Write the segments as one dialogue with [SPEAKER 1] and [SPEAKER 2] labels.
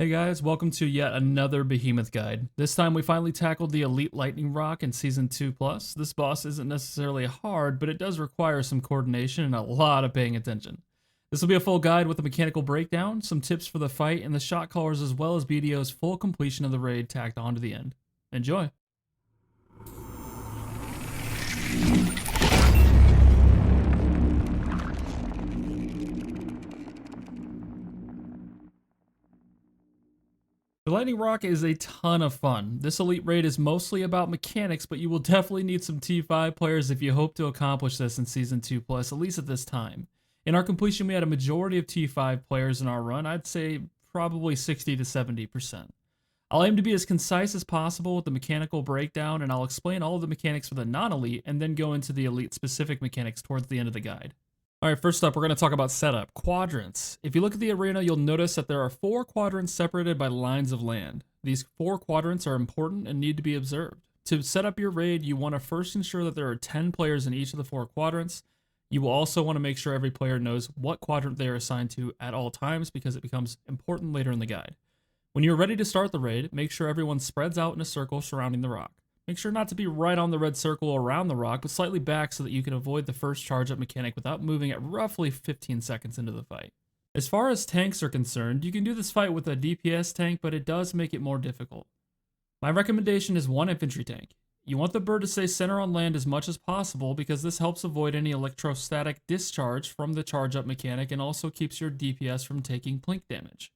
[SPEAKER 1] Hey guys, welcome to yet another Behemoth Guide. This time we finally tackled the Elite Lightning Roc in Season 2+. This boss isn't necessarily hard, but it does require some coordination and a lot of paying attention. This will be a full guide with a mechanical breakdown, some tips for the fight, and the shot callers as well as BDO's full completion of the raid tacked on to the end. Enjoy! The Lightning Roc is a ton of fun. This elite raid is mostly about mechanics, but you will definitely need some T5 players if you hope to accomplish this in Season 2+, at least at this time. In our completion, we had a majority of T5 players in our run. I'd say probably 60 to 70%. I'll aim to be as concise as possible with the mechanical breakdown, and I'll explain all of the mechanics for the non-elite, and then go into the elite-specific mechanics towards the end of the guide. Alright, first up, we're going to talk about setup. Quadrants. If you look at the arena, you'll notice that there are 4 quadrants separated by lines of land. These 4 quadrants are important and need to be observed. To set up your raid, you want to first ensure that there are 10 players in each of the 4 quadrants. You will also want to make sure every player knows what quadrant they are assigned to at all times because it becomes important later in the guide. When you're ready to start the raid, make sure everyone spreads out in a circle surrounding the rock. Make sure not to be right on the red circle around the rock, but slightly back so that you can avoid the first charge up mechanic without moving at roughly 15 seconds into the fight. As far as tanks are concerned, you can do this fight with a DPS tank, but it does make it more difficult. My recommendation is 1 infantry tank. You want the bird to stay center on land as much as possible because this helps avoid any electrostatic discharge from the charge up mechanic and also keeps your DPS from taking plink damage.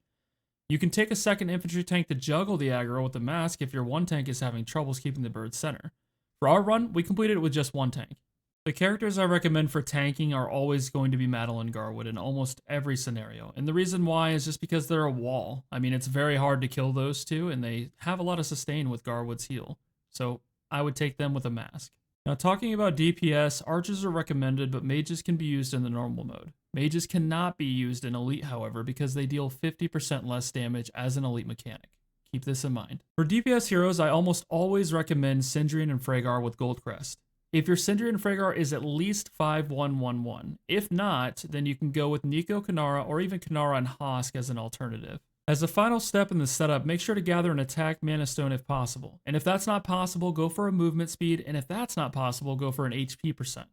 [SPEAKER 1] You can take a 2nd infantry tank to juggle the aggro with the mask if your 1 tank is having troubles keeping the bird center. For our run, we completed it with just 1 tank. The characters I recommend for tanking are always going to be Madeline Garwood in almost every scenario, and the reason why is just because they're a wall. I mean, it's very hard to kill those two, and they have a lot of sustain with Garwood's heal, so I would take them with a mask. Now, talking about DPS, archers are recommended, but mages can be used in the normal mode. Mages cannot be used in Elite, however, because they deal 50% less damage as an Elite mechanic. Keep this in mind. For DPS heroes, I almost always recommend Sindrian and Freygar with Gold Crest. If your Sindrian Freygar is at least 5111, if not, then you can go with Nico Kanara or even Kanara and Hosk as an alternative. As a final step in the setup, make sure to gather an attack mana stone if possible. And if that's not possible, go for a movement speed, and if that's not possible, go for an HP percent.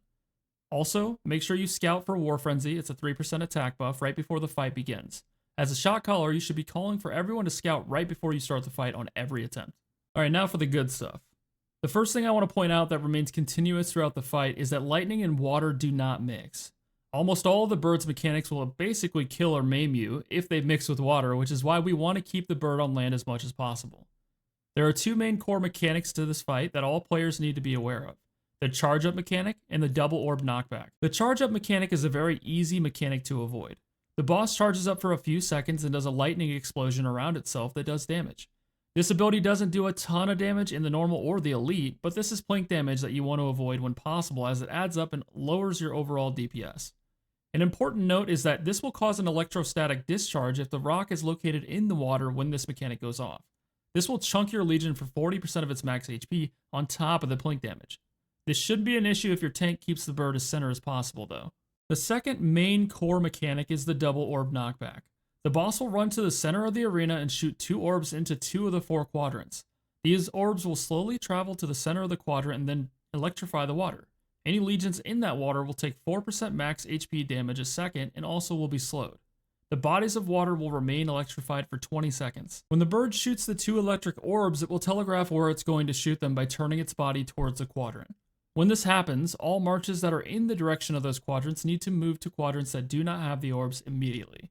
[SPEAKER 1] Also, make sure you scout for War Frenzy, it's a 3% attack buff right before the fight begins. As a shot caller, you should be calling for everyone to scout right before you start the fight on every attempt. Alright, now for the good stuff. The first thing I want to point out that remains continuous throughout the fight is that lightning and water do not mix. Almost all of the bird's mechanics will basically kill or maim you if they mix with water, which is why we want to keep the bird on land as much as possible. There are 2 main core mechanics to this fight that all players need to be aware of. The charge up mechanic and the double orb knockback. The charge up mechanic is a very easy mechanic to avoid. The boss charges up for a few seconds and does a lightning explosion around itself that does damage. This ability doesn't do a ton of damage in the normal or the elite, but this is plink damage that you want to avoid when possible as it adds up and lowers your overall DPS. An important note is that this will cause an electrostatic discharge if the rock is located in the water when this mechanic goes off. This will chunk your Legion for 40% of its max HP on top of the plink damage. This should be an issue if your tank keeps the bird as center as possible though. The second main core mechanic is the double orb knockback. The boss will run to the center of the arena and shoot 2 orbs into 2 of the 4 quadrants. These orbs will slowly travel to the center of the quadrant and then electrify the water. Any legions in that water will take 4% max HP damage a second and also will be slowed. The bodies of water will remain electrified for 20 seconds. When the bird shoots the 2 electric orbs, it will telegraph where it's going to shoot them by turning its body towards the quadrant. When this happens, all marches that are in the direction of those quadrants need to move to quadrants that do not have the orbs immediately.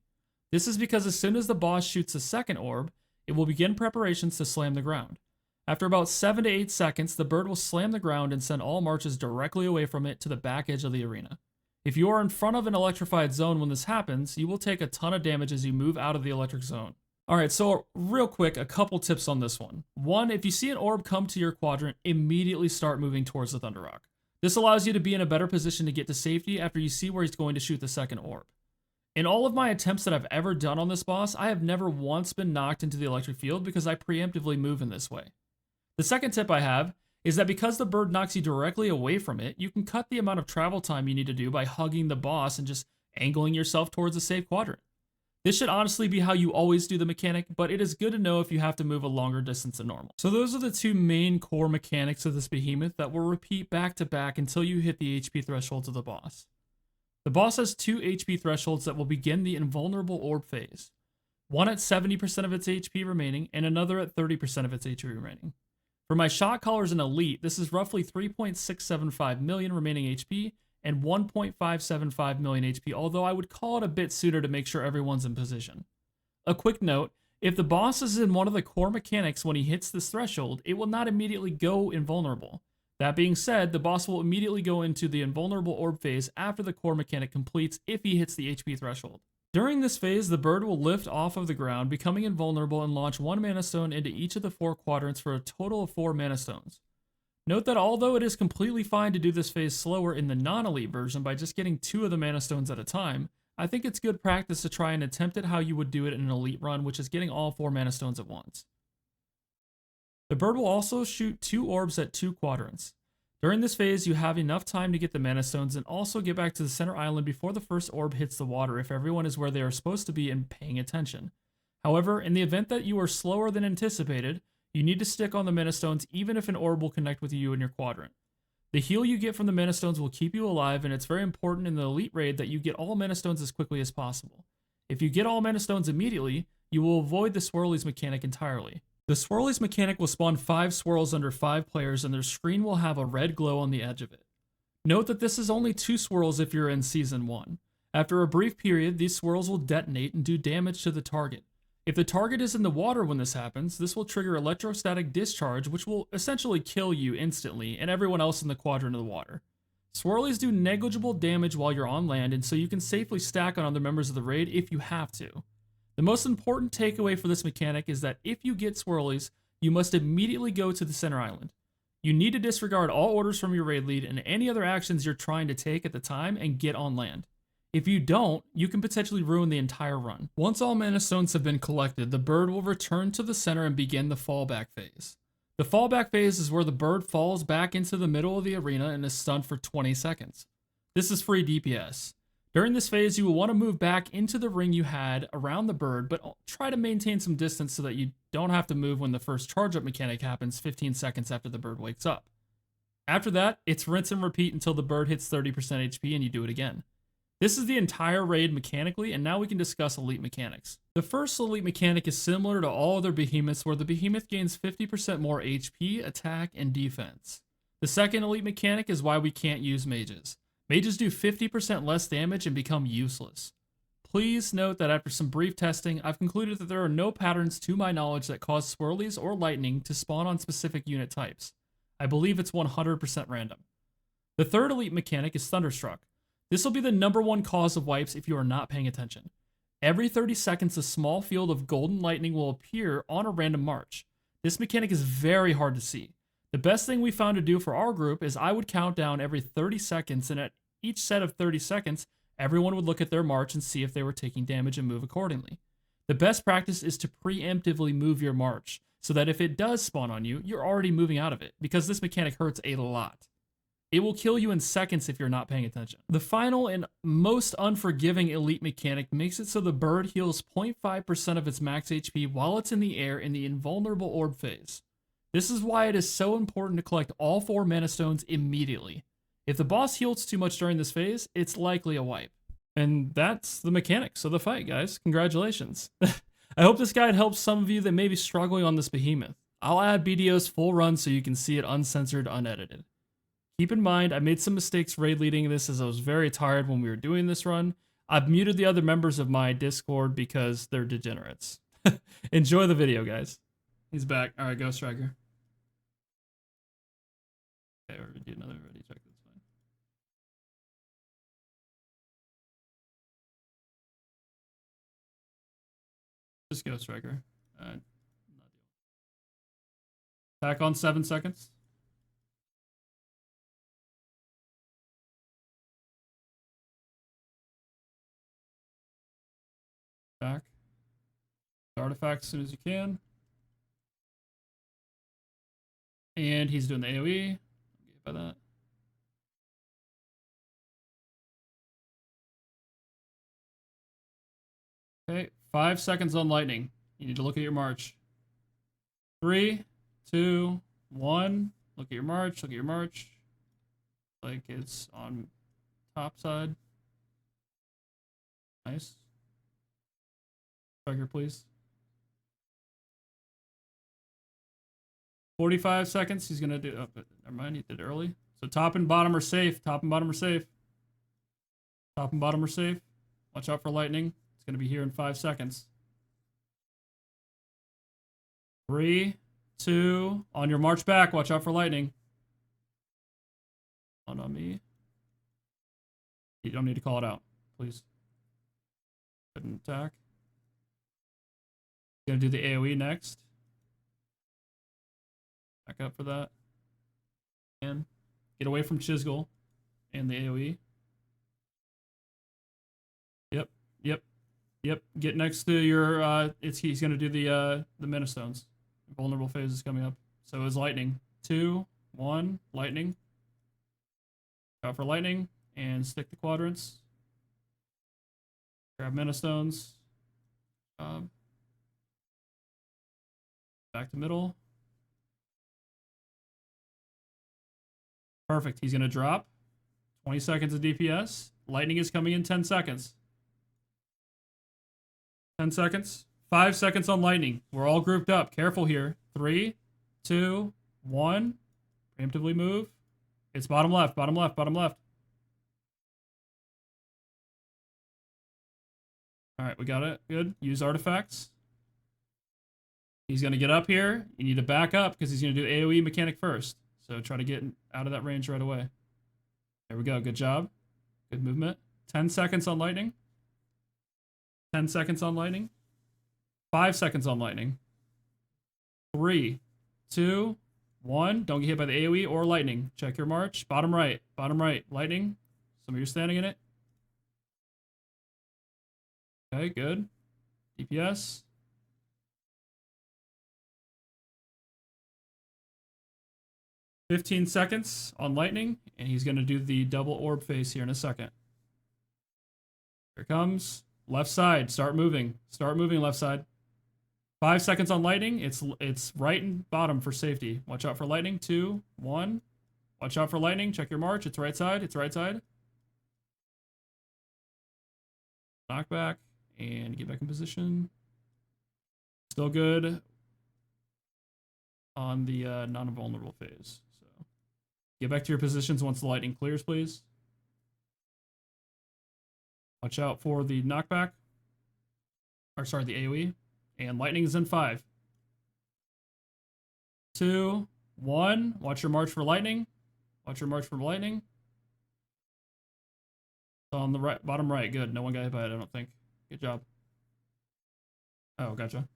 [SPEAKER 1] This is because as soon as the boss shoots the 2nd orb, it will begin preparations to slam the ground. After about 7 to 8 seconds, the bird will slam the ground and send all marches directly away from it to the back edge of the arena. If you are in front of an electrified zone when this happens, you will take a ton of damage as you move out of the electric zone. Alright, so real quick, a couple tips on this one. 1, if you see an orb come to your quadrant, immediately start moving towards the Thunder Roc. This allows you to be in a better position to get to safety after you see where he's going to shoot the 2nd orb. In all of my attempts that I've ever done on this boss, I have never once been knocked into the electric field because I preemptively move in this way. The second tip I have is that because the bird knocks you directly away from it, you can cut the amount of travel time you need to do by hugging the boss and just angling yourself towards a safe quadrant. This should honestly be how you always do the mechanic, but it is good to know if you have to move a longer distance than normal. So those are the two main core mechanics of this behemoth that will repeat back to back until you hit the HP thresholds of the boss. The boss has two HP thresholds that will begin the invulnerable orb phase. One at 70% of its HP remaining, and another at 30% of its HP remaining. For my shot callers and elite, this is roughly 3.675 million remaining HP and 1.575 million HP, although I would call it a bit sooner to make sure everyone's in position. A quick note, if the boss is in one of the core mechanics when he hits this threshold, it will not immediately go invulnerable. That being said, the boss will immediately go into the invulnerable orb phase after the core mechanic completes if he hits the HP threshold. During this phase, the bird will lift off of the ground, becoming invulnerable, and launch 1 mana stone into each of the 4 quadrants for a total of 4 mana stones. Note that although it is completely fine to do this phase slower in the non-elite version by just getting 2 of the mana stones at a time, I think it's good practice to try and attempt it how you would do it in an elite run, which is getting all 4 mana stones at once. The bird will also shoot 2 orbs at 2 quadrants. During this phase, you have enough time to get the mana stones and also get back to the center island before the first orb hits the water if everyone is where they are supposed to be and paying attention. However, in the event that you are slower than anticipated, you need to stick on the mana stones even if an orb will connect with you in your quadrant. The heal you get from the mana stones will keep you alive, and it's very important in the elite raid that you get all mana stones as quickly as possible. If you get all mana stones immediately, you will avoid the swirlies mechanic entirely. The swirlies mechanic will spawn 5 swirls under 5 players, and their screen will have a red glow on the edge of it. Note that this is only 2 swirls if you're in Season 1. After a brief period, these swirls will detonate and do damage to the target. If the target is in the water when this happens, this will trigger electrostatic discharge, which will essentially kill you instantly and everyone else in the quadrant of the water. Swirlies do negligible damage while you're on land, and so you can safely stack on other members of the raid if you have to. The most important takeaway for this mechanic is that if you get swirlies, you must immediately go to the center island. You need to disregard all orders from your raid lead and any other actions you're trying to take at the time and get on land. If you don't, you can potentially ruin the entire run. Once all mana stones have been collected, the bird will return to the center and begin the fallback phase. The fallback phase is where the bird falls back into the middle of the arena and is stunned for 20 seconds. This is free DPS. During this phase, you will want to move back into the ring you had around the bird, but try to maintain some distance so that you don't have to move when the first charge up mechanic happens 15 seconds after the bird wakes up. After that, it's rinse and repeat until the bird hits 30% HP and you do it again. This is the entire raid mechanically, and now we can discuss elite mechanics. The first elite mechanic is similar to all other behemoths, where the behemoth gains 50% more HP, attack, and defense. The second elite mechanic is why we can't use mages. Mages do 50% less damage and become useless. Please note that after some brief testing, I've concluded that there are no patterns to my knowledge that cause swirlies or lightning to spawn on specific unit types. I believe it's 100% random. The third elite mechanic is Thunder Roc. This will be the #1 cause of wipes if you are not paying attention. Every 30 seconds, a small field of golden lightning will appear on a random march. This mechanic is very hard to see. The best thing we found to do for our group is I would count down every 30 seconds, and at each set of 30 seconds, everyone would look at their march and see if they were taking damage and move accordingly. The best practice is to preemptively move your march, so that if it does spawn on you, you're already moving out of it, because this mechanic hurts a lot. It will kill you in seconds if you're not paying attention. The final and most unforgiving elite mechanic makes it so the bird heals 0.5% of its max HP while it's in the air in the invulnerable orb phase. This is why it is so important to collect all 4 mana stones immediately. If the boss heals too much during this phase, it's likely a wipe. And that's the mechanics of the fight, guys. Congratulations. I hope this guide helps some of you that may be struggling on this behemoth. I'll add BDO's full run so you can see it uncensored, unedited. Keep in mind, I made some mistakes raid leading this as I was very tired when we were doing this run. I've muted the other members of my Discord because they're degenerates. Enjoy the video, guys. He's back. All right, Ghost Striker. Okay, we're gonna do another ready check. That's fine. Just Ghost Striker. Attack on 7 seconds. Back. Artifact as soon as you can. And he's doing the AoE. Get by that. Okay, 5 seconds on lightning. You need to look at your march. 3, 2, 1. Look at your march. Look at your march. Like it's on top side. Nice. Trigger, please. 45 seconds. He's gonna do. Oh, but never mind. He did it early. So top and bottom are safe. Top and bottom are safe. Top and bottom are safe. Watch out for lightning. It's gonna be here in 5 seconds. 3, 2. On your march back. Watch out for lightning. On me. You don't need to call it out, please. Couldn't attack. Gonna do the AoE next. Back up for that. And get away from Chisgul and the AoE. Yep, yep, yep. Get next to your. He's gonna do the Mana Stones. Vulnerable phase is coming up. So is lightning. 2, 1, lightning. Out for lightning and stick the quadrants. Grab Mana Stones. Back to middle. Perfect. He's going to drop. 20 seconds of DPS. Lightning is coming in 10 seconds. 10 seconds. 5 seconds on lightning. We're all grouped up. Careful here. 3, 2, 1. Preemptively move. It's bottom left, bottom left, bottom left. All right, we got it. Good. Use artifacts. He's going to get up here. You need to back up because he's going to do AoE mechanic first. So try to get out of that range right away. There we go. Good job. Good movement. 10 seconds on lightning. 10 seconds on lightning. 5 seconds on lightning. 3, 2, 1. Don't get hit by the AoE or lightning. Check your march. Bottom right. Bottom right. Lightning. Some of you are standing in it. Okay, good. DPS. "15 seconds on lightning, and he's going to do the double orb phase here in a second. Here it comes. Left side. Start moving. Start moving left side. 5 seconds on lightning. It's right and bottom for safety. Watch out for lightning. 2, 1. Watch out for lightning. Check your march. It's right side. It's right side. Knockback. And get back in position. Still good on the non-vulnerable phase. So get back to your positions once the lightning clears, please. Watch out for the knockback. Or sorry, the AoE. And lightning is in 5, 2, 1. Watch your march for lightning. Watch your march for lightning. On the right, bottom right. Good. No one got hit by it, I don't think. Good job. Oh, gotcha.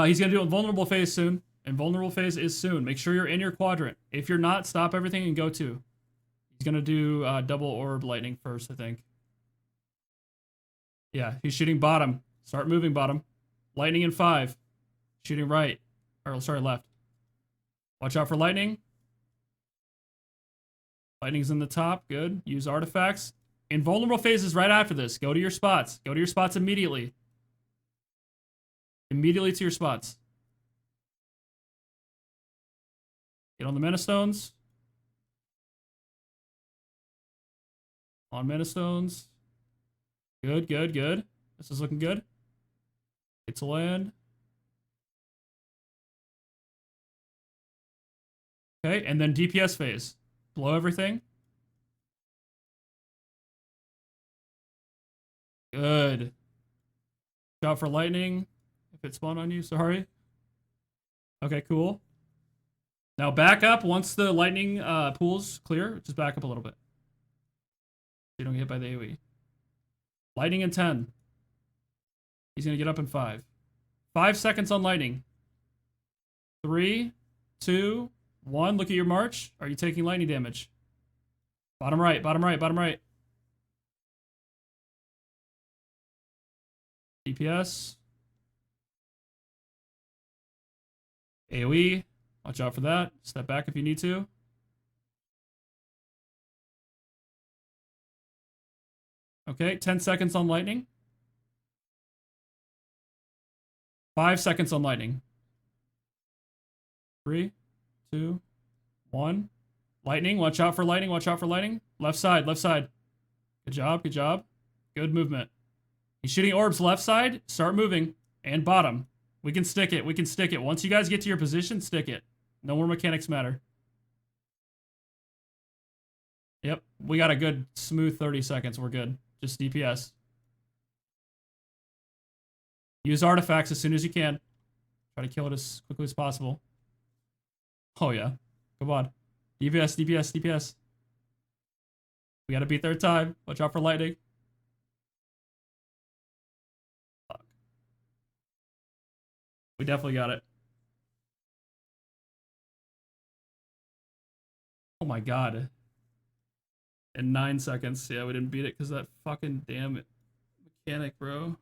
[SPEAKER 1] He's going to do Invulnerable phase soon. Invulnerable phase is soon. Make sure you're in your quadrant. If you're not, stop everything and go to. He's going to do double orb lightning first, I think. Yeah, he's shooting bottom. Start moving bottom. Lightning in 5. Shooting right. Or, sorry, left. Watch out for lightning. Lightning's in the top. Good. Use artifacts. Invulnerable phase is right after this. Go to your spots. Go to your spots immediately. Immediately to your spots. Get on the Mana Stones. On Mana Stones. Good, good, good. This is looking good. Get to land. Okay, and then DPS phase. Blow everything. Good. Watch out for lightning. If it spawned on you, sorry. Okay, cool. Now back up once the lightning pool's clear. Just back up a little bit. So you don't get hit by the AoE. Lightning in 10. He's going to get up in 5. 5 seconds on lightning. 3, 2, 1. Look at your march. Are you taking lightning damage? Bottom right, bottom right, bottom right. DPS. AoE. Watch out for that. Step back if you need to. Okay, 10 seconds on lightning. 5 seconds on lightning. 3, 2, 1. Lightning, watch out for lightning, watch out for lightning. Left side, left side. Good job, good job. Good movement. He's shooting orbs left side. Start moving. And bottom. We can stick it, we can stick it. Once you guys get to your position, stick it. No more mechanics matter. Yep, we got a good smooth 30 seconds. We're good. Just DPS. Use artifacts as soon as you can. Try to kill it as quickly as possible. Oh yeah. Come on. DPS, DPS, DPS. We gotta beat their time. Watch out for lightning. Fuck. We definitely got it. Oh my god. In 9 seconds. Yeah, we didn't beat it because that fucking damn mechanic, bro.